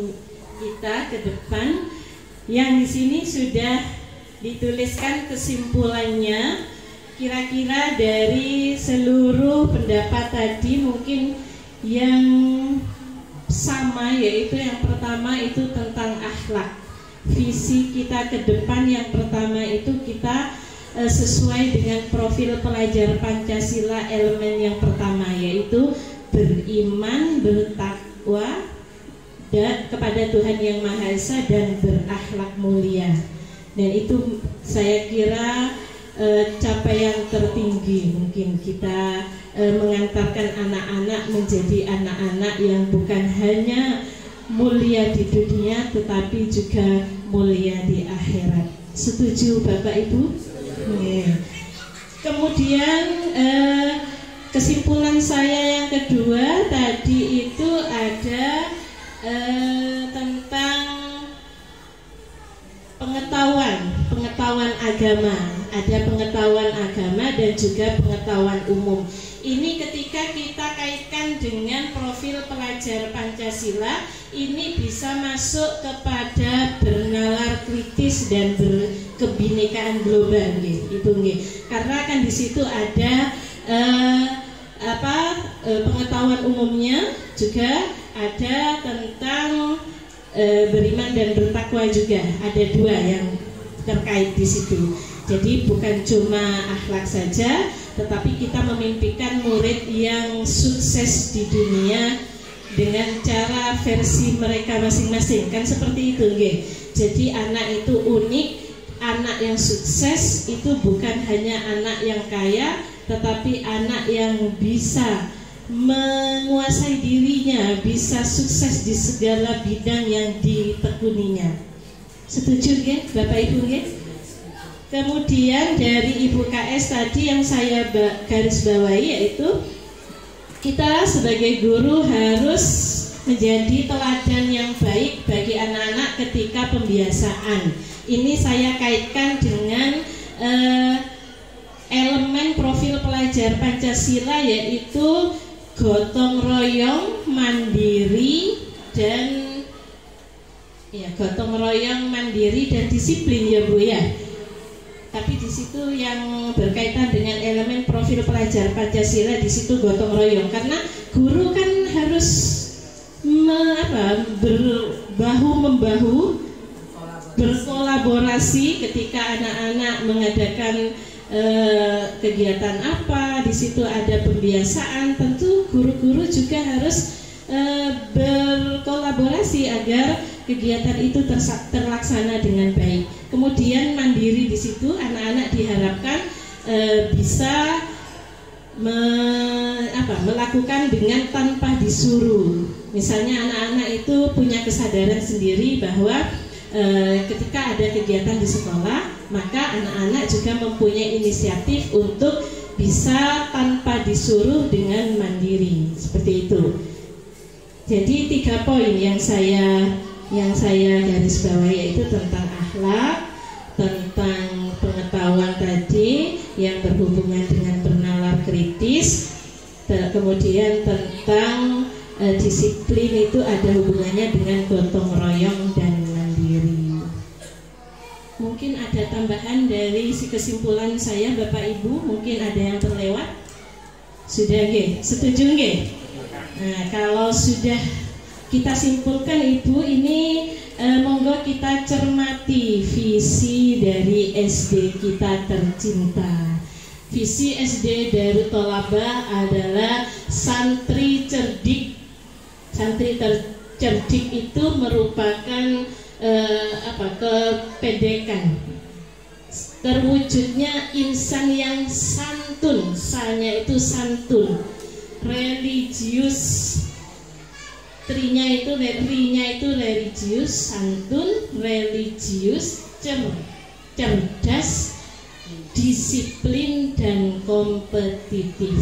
kita ke depan. Yang di sini sudah dituliskan kesimpulannya. Kira-kira dari seluruh pendapat tadi mungkin yang sama, yaitu yang pertama itu tentang akhlak. Visi kita ke depan yang pertama itu kita sesuai dengan profil pelajar Pancasila, elemen yang pertama yaitu beriman, bertakwa dan kepada Tuhan Yang Maha Esa dan berakhlak mulia. Dan itu saya kira capaian tertinggi mungkin kita mengantarkan anak-anak menjadi anak-anak yang bukan hanya mulia di dunia tetapi juga mulia di akhirat. Setuju Bapak Ibu? Kemudian kesimpulan saya yang kedua tadi itu ada tentang pengetahuan agama. Ada pengetahuan agama dan juga pengetahuan umum. Ini ketika kita kaitkan dengan profil pelajar Pancasila, ini bisa masuk kepada bernalar kritis dan berkebinekaan global, Ibu. Karena kan di situ ada pengetahuan umumnya, juga ada tentang beriman dan bertakwa juga. Ada dua yang terkait di situ. Jadi bukan cuma akhlak saja, tetapi kita memimpikan murid yang sukses di dunia dengan cara versi mereka masing-masing, kan seperti itu, nggih. Jadi anak itu unik, anak yang sukses itu bukan hanya anak yang kaya, tetapi anak yang bisa menguasai dirinya, bisa sukses di segala bidang yang ditekuninya. Setuju nggih, Bapak Ibu nggih? Kemudian dari Ibu KS tadi yang saya garis bawahi yaitu kita sebagai guru harus menjadi teladan yang baik bagi anak-anak ketika pembiasaan. Ini saya kaitkan dengan elemen profil pelajar Pancasila, yaitu gotong royong, mandiri, dan gotong royong, mandiri, dan disiplin ya Bu ya. Tapi di situ yang berkaitan dengan elemen profil pelajar Pancasila, di situ gotong royong, karena guru kan harus berbahu membahu, berkolaborasi ketika anak-anak mengadakan kegiatan apa, di situ ada pembiasaan, tentu guru-guru juga harus berkolaborasi agar kegiatan itu terlaksana dengan baik. Kemudian mandiri, di situ anak-anak diharapkan bisa melakukan dengan tanpa disuruh. Misalnya anak-anak itu punya kesadaran sendiri bahwa ketika ada kegiatan di sekolah, maka anak-anak juga mempunyai inisiatif untuk bisa tanpa disuruh dengan mandiri, seperti itu. Jadi 3 poin yang saya garis bawahi, yaitu tentang akhlak, tentang pengetahuan tadi yang berhubungan dengan bernalar kritis, kemudian tentang disiplin itu ada hubungannya dengan gotong royong dan mandiri. Mungkin ada tambahan dari kesimpulan saya Bapak Ibu, mungkin ada yang terlewat. Sudah nggih? Setuju nggih? Nah, kalau sudah kita simpulkan Ibu, ini monggo kita cermati visi dari SD kita tercinta. Visi SD Darut Thalabah adalah santri cerdik. Santri cerdik itu merupakan kependekan, terwujudnya insan yang santun. Sanya itu santun, religius, rinya itu religius, santun, religius, cerdas, disiplin, dan kompetitif.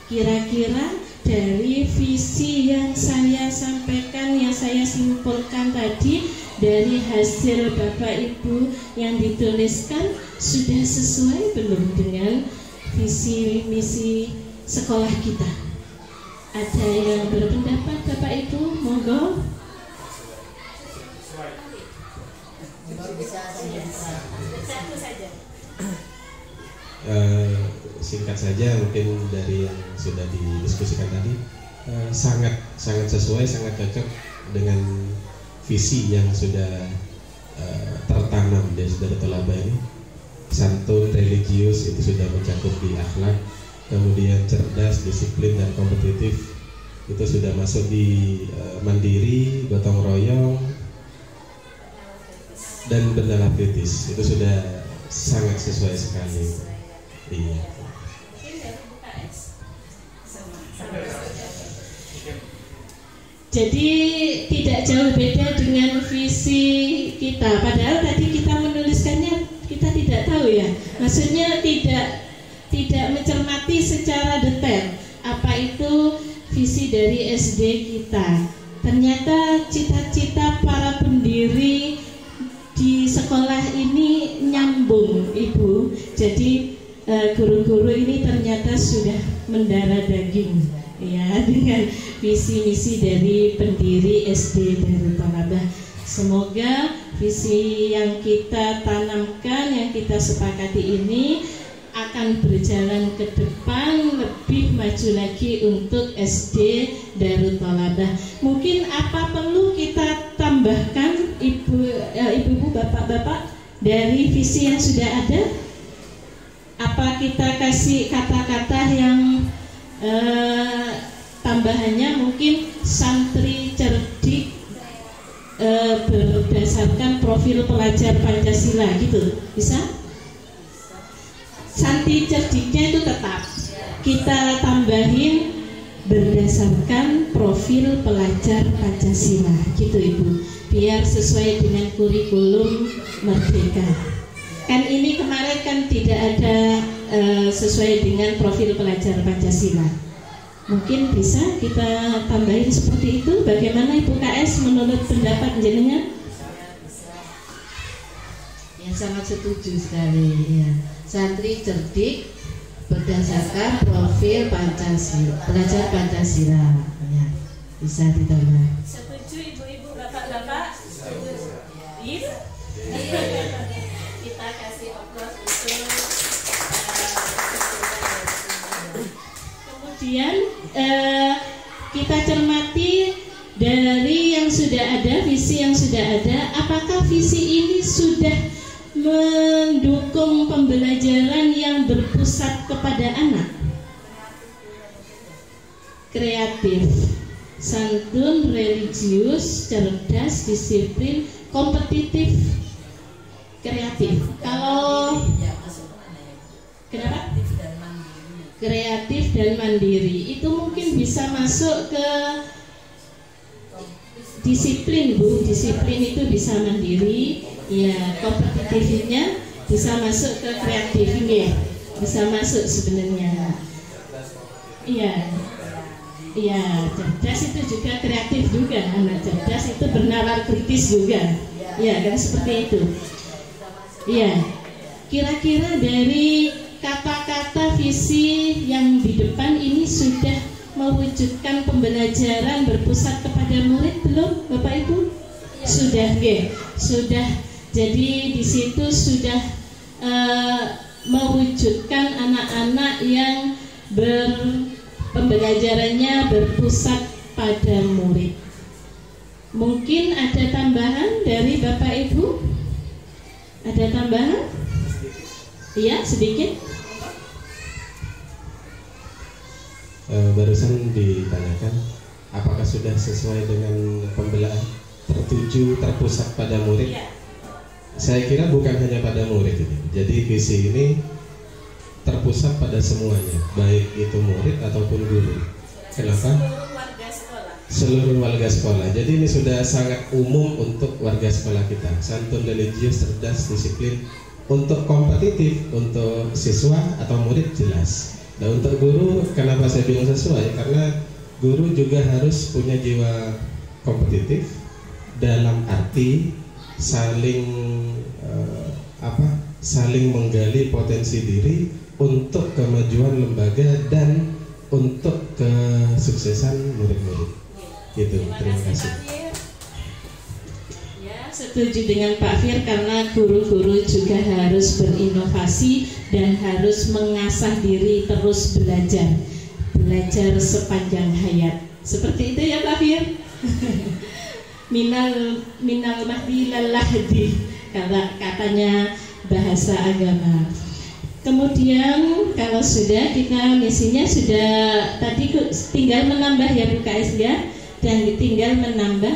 Kira-kira dari visi yang saya sampaikan, yang saya simpulkan tadi, dari hasil Bapak Ibu yang dituliskan, sudah sesuai belum dengan visi misi sekolah kita? Ada yang berpendapat Bapak Ibu? Monggo. Satu saja. Singkat saja, mungkin dari yang sudah didiskusikan tadi, sangat sesuai, sangat cocok dengan visi yang sudah tertanam di Darut Thalabah ini. Santun, religius itu sudah mencakup di akhlak, kemudian cerdas, disiplin, dan kompetitif itu sudah masuk di mandiri, gotong royong, dan bernalar kritis. Itu sudah sangat sesuai sekali. Iya. Jadi tidak jauh beda dengan visi kita. Padahal tadi kita menuliskannya kita tidak tahu ya. Maksudnya tidak mencermati secara detail apa itu visi dari SD kita. Ternyata cita-cita para pendiri di sekolah ini nyambung Ibu. Jadi guru-guru ini ternyata sudah mendarah daging ya dengan visi misi dari pendiri SD Darut Thalabah. Semoga visi yang kita tanamkan, yang kita sepakati ini akan berjalan ke depan, lebih maju lagi untuk SD Darut Thalabah. Mungkin apa perlu kita tambahkan ibu-ibu, bapak-bapak dari visi yang sudah ada? Apa kita kasih kata-kata yang tambahannya, mungkin santri cerdik berdasarkan profil pelajar Pancasila gitu, bisa? Santri cerdiknya itu tetap kita tambahin berdasarkan profil pelajar Pancasila gitu Ibu, biar sesuai dengan kurikulum Merdeka. Kan ini kemarin kan tidak ada sesuai dengan profil pelajar Pancasila. Mungkin bisa kita tambahin seperti itu. Bagaimana Ibu KS menurut pendapat jenengan? Ya, sangat setuju sekali ya. Santri cerdik berdasarkan profil Pancasila, belajar Pancasila. Ya, bisa ditambah. Setuju ibu-ibu, bapak-bapak? Iya. Kita kasih aplaus untuk kemudian kita cermati dari yang sudah ada, visi yang sudah ada, apakah visi ini sudah mendukung pembelajaran yang berpusat kepada anak? Kreatif, santun, religius, cerdas, disiplin, kompetitif, kreatif. Kalau kenapa? Kreatif dan mandiri itu mungkin bisa masuk ke disiplin, Bu. Disiplin itu bisa mandiri, ya. Kompetitifnya bisa masuk ke kreatifnya, bisa masuk sebenarnya. Iya. Iya, cerdas itu juga kreatif juga. Anak cerdas itu bernalar kritis juga. Ya, kan seperti itu. Iya. Kira-kira dari kata-kata visi yang di depan ini sudah mewujudkan pembelajaran berpusat kepada murid belum, Bapak Ibu? Sudah, ya. Sudah. Jadi di situ sudah mewujudkan anak-anak yang pembelajarannya berpusat pada murid. Mungkin ada tambahan dari Bapak Ibu? Ada tambahan? Iya, sedikit. Barusan ditanyakan apakah sudah sesuai dengan pembelaan tertuju terpusat pada murid. Saya kira bukan hanya pada murid ini. Jadi visi ini terpusat pada semuanya, baik itu murid ataupun guru. Kenapa? Seluruh warga sekolah. Jadi ini sudah sangat umum untuk warga sekolah kita. Santun, religius, cerdas, disiplin. Untuk kompetitif, untuk siswa atau murid jelas. Nah, untuk guru, kenapa saya bilang sesuai? Karena guru juga harus punya jiwa kompetitif dalam arti saling saling menggali potensi diri untuk kemajuan lembaga dan untuk kesuksesan murid-murid. Gitu. Terima kasih. Setuju dengan Pak Fir, karena guru-guru juga harus berinovasi dan harus mengasah diri, terus belajar sepanjang hayat. Seperti itu ya Pak Fir. minal mahdi ilal lahdi, katanya bahasa agama. Kemudian kalau sudah kita misinya sudah tadi tinggal menambah ya Bu KS ya, dan tinggal menambah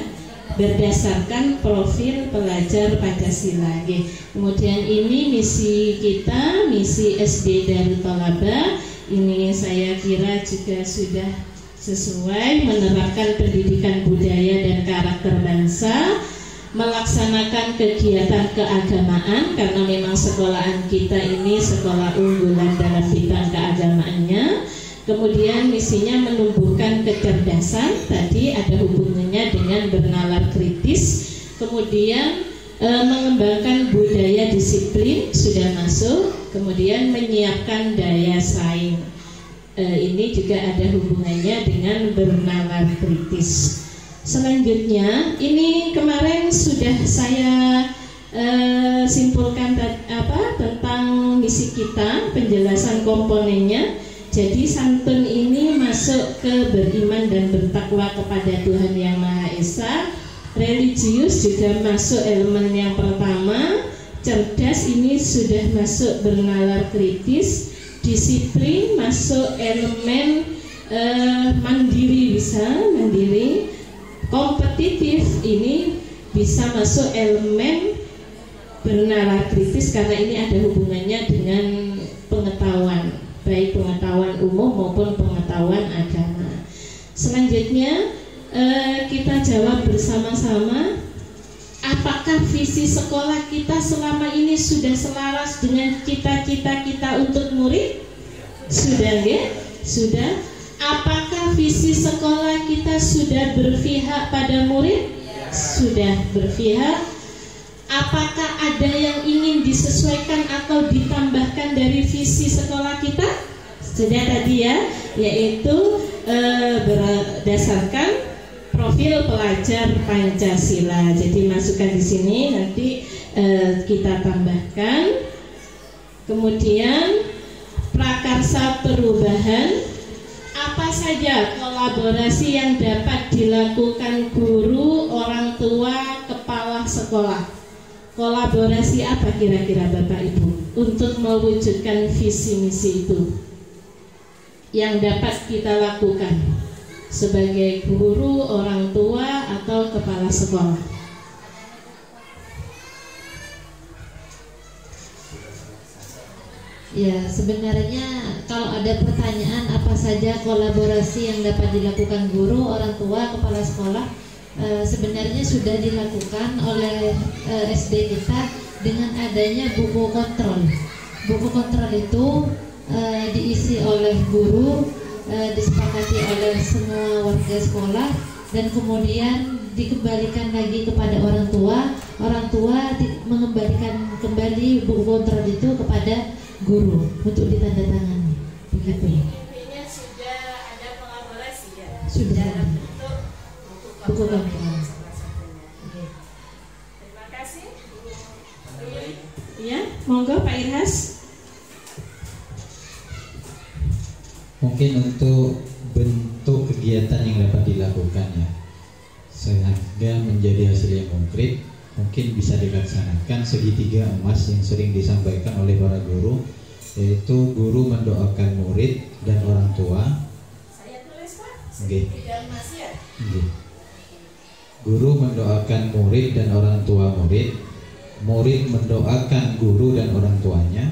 berdasarkan profil pelajar Pancasila. Kemudian ini misi kita, misi SD Darut Thalaba. Ini saya kira juga sudah sesuai menerapkan pendidikan budaya dan karakter bangsa, melaksanakan kegiatan keagamaan karena memang sekolahan kita ini sekolah unggulan dalam bidang keagamaannya. Kemudian misinya menumbuhkan kecerdasan, tadi ada hubungannya dengan bernalar kritis. Kemudian mengembangkan budaya disiplin sudah masuk. Kemudian menyiapkan daya saing, ini juga ada hubungannya dengan bernalar kritis. Selanjutnya, ini kemarin sudah saya simpulkan tentang misi kita, penjelasan komponennya. Jadi santun ini masuk ke beriman dan bertakwa kepada Tuhan Yang Maha Esa. Religius juga masuk elemen yang pertama. Cerdas ini sudah masuk bernalar kritis. Disiplin masuk elemen mandiri, bisa mandiri. Kompetitif ini bisa masuk elemen bernalar kritis karena ini ada hubungannya dengan pengetahuan, baik pengetahuan umum maupun pengetahuan agama. Selanjutnya kita jawab bersama-sama, apakah visi sekolah kita selama ini sudah selaras dengan cita-cita kita untuk murid? Sudah ya? Sudah. Apakah visi sekolah kita sudah berpihak pada murid? Sudah berpihak. Apakah ada yang ingin disesuaikan atau ditambahkan dari visi sekolah kita? Sudah tadi ya, yaitu berdasarkan profil pelajar Pancasila. Jadi masukkan di sini, nanti kita tambahkan. Kemudian prakarsa perubahan, apa saja kolaborasi yang dapat dilakukan guru, orang tua, kepala sekolah? Kolaborasi apa kira-kira Bapak Ibu untuk mewujudkan visi misi itu yang dapat kita lakukan sebagai guru, orang tua, atau kepala sekolah? Ya, sebenarnya kalau ada pertanyaan apa saja kolaborasi yang dapat dilakukan guru, orang tua, kepala sekolah, sebenarnya sudah dilakukan oleh SD kita dengan adanya buku kontrol. Buku kontrol itu diisi oleh guru, disepakati oleh semua warga sekolah, dan kemudian dikembalikan lagi kepada orang tua mengembalikan kembali buku kontrol itu kepada guru untuk ditandatangani. Begitu. Intinya sudah ada kolaborasi ya. Sudah. Dalam bentuk Buku kontrol. Terima kasih. Ya, monggo Pak Irhas. Mungkin untuk bentuk kegiatan yang dapat dilakukan ya, sehingga menjadi hasil yang konkret, mungkin bisa dilaksanakan segitiga emas yang sering disampaikan oleh para guru, yaitu guru mendoakan murid dan orang tua. Saya tulis Pak. Oke. Segitiga emas ya. Oke. Guru mendoakan murid dan orang tua murid, murid mendoakan guru dan orang tuanya,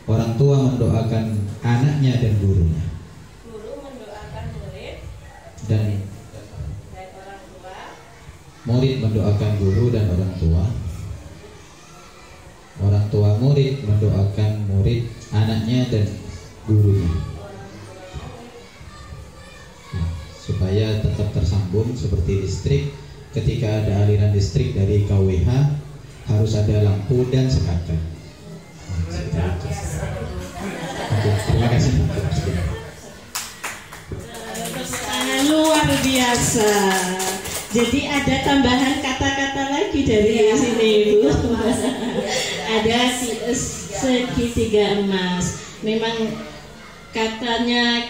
orang tua mendoakan anaknya dan gurunya. Guru mendoakan murid Dan orang tua. murid mendoakan guru dan orang tua. Orang tua murid mendoakan murid, anaknya dan gurunya. Nah, supaya tetap tersambung seperti listrik. Ketika ada aliran listrik dari KWH, harus ada lampu dan sekater. Oke, terima kasih. Luar biasa. Jadi ada tambahan kata-kata lagi dari sini Ibu. Ada segitiga emas. Memang katanya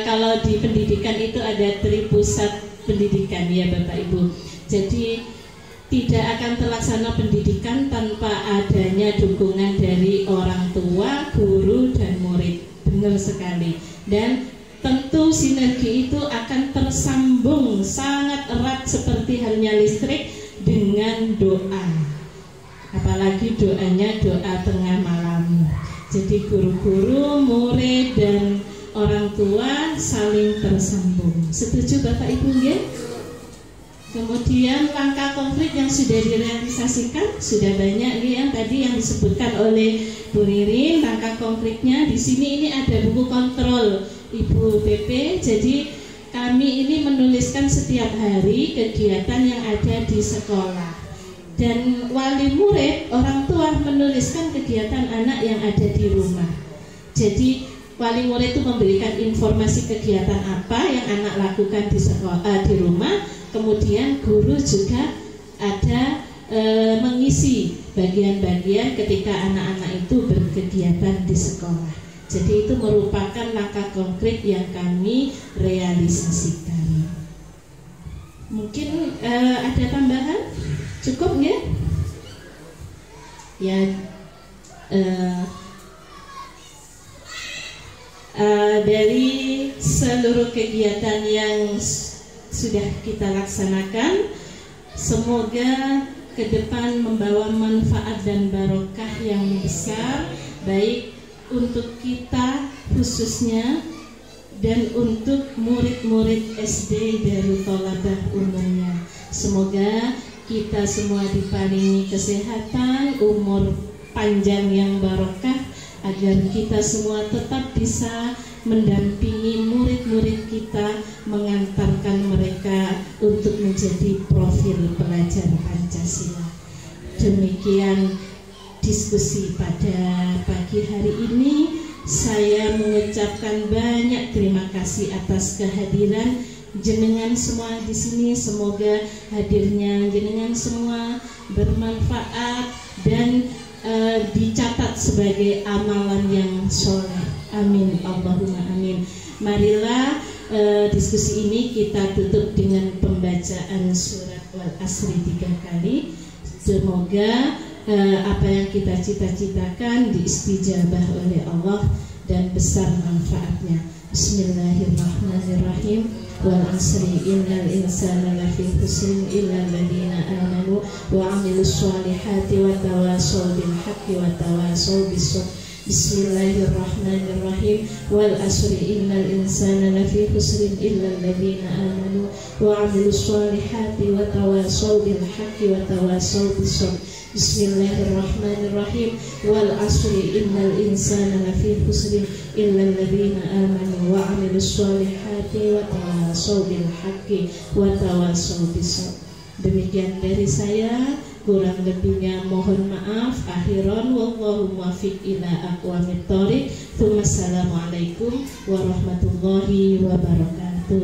kalau di pendidikan itu ada tripusat pendidikan ya Bapak Ibu. Jadi tidak akan terlaksana pendidikan tanpa adanya dukungan dari orang tua, guru, dan murid. Benar sekali. Dan tentu sinergi itu akan tersambung sangat erat seperti halnya listrik dengan doa. Apalagi doanya doa tengah malam. Jadi guru-guru, murid, dan orang tua saling tersambung. Setuju Bapak Ibu nggih? Kemudian langkah konkret yang sudah direalisasikan sudah banyak yang tadi yang disebutkan oleh Bu Ririn. Langkah konkretnya di sini ini ada buku kontrol Ibu PP. Jadi kami ini menuliskan setiap hari kegiatan yang ada di sekolah. Dan wali murid, orang tua menuliskan kegiatan anak yang ada di rumah. Jadi wali murid itu memberikan informasi kegiatan apa yang anak lakukan di sekolah, di rumah. Kemudian guru juga ada mengisi bagian-bagian ketika anak-anak itu berkegiatan di sekolah. Jadi itu merupakan langkah konkret yang kami realisasikan. Mungkin ada tambahan? Cukup nggak? Ya, dari seluruh kegiatan yang sudah kita laksanakan, semoga ke depan membawa manfaat dan barokah yang besar, baik untuk kita khususnya dan untuk murid-murid SD Darut Thalabah umumnya. Semoga kita semua diparingi kesehatan, umur panjang yang barokah, agar kita semua tetap bisa mendampingi murid-murid kita, mengantarkan mereka untuk menjadi profil pelajar Pancasila. Demikian diskusi pada pagi hari ini. Saya mengucapkan banyak terima kasih atas kehadiran jenengan semua di sini. Semoga hadirnya jenengan semua bermanfaat dan dicatat sebagai amalan yang soleh. Amin, Allahumma amin. Marilah diskusi ini kita tutup dengan pembacaan surat Wal Asri 3 kali. Semoga apa yang kita cita-citakan diistijabah oleh Allah dan besar manfaatnya. Bismillahirrahmanirrahim. Wal asri innal insana lafi khusrin illa alladziina aamanu wa 'amilus shalihati wa tawashaw bil haqqi wa tawashaw bis sabr. Bismillahirrahmanirrahim. Wal asri innal insana lafi khusrin illa alladziina aamanu wa 'amilus shalihati wa tawashaw bil haqqi wa tawashaw bis sabr. Bismillahirrahmanirrahim. Wal asri innal insana lafi khusrin illa alladziina aamanu wa 'amilus shalihati wa tawashaw bil haqqi wa tawashaw bis sabr. Demikian dari saya, kurang lebihnya mohon maaf. Akhiran wallahu muwaffiq ila aqwamit thoriq. Assalamualaikum warahmatullahi wabarakatuh.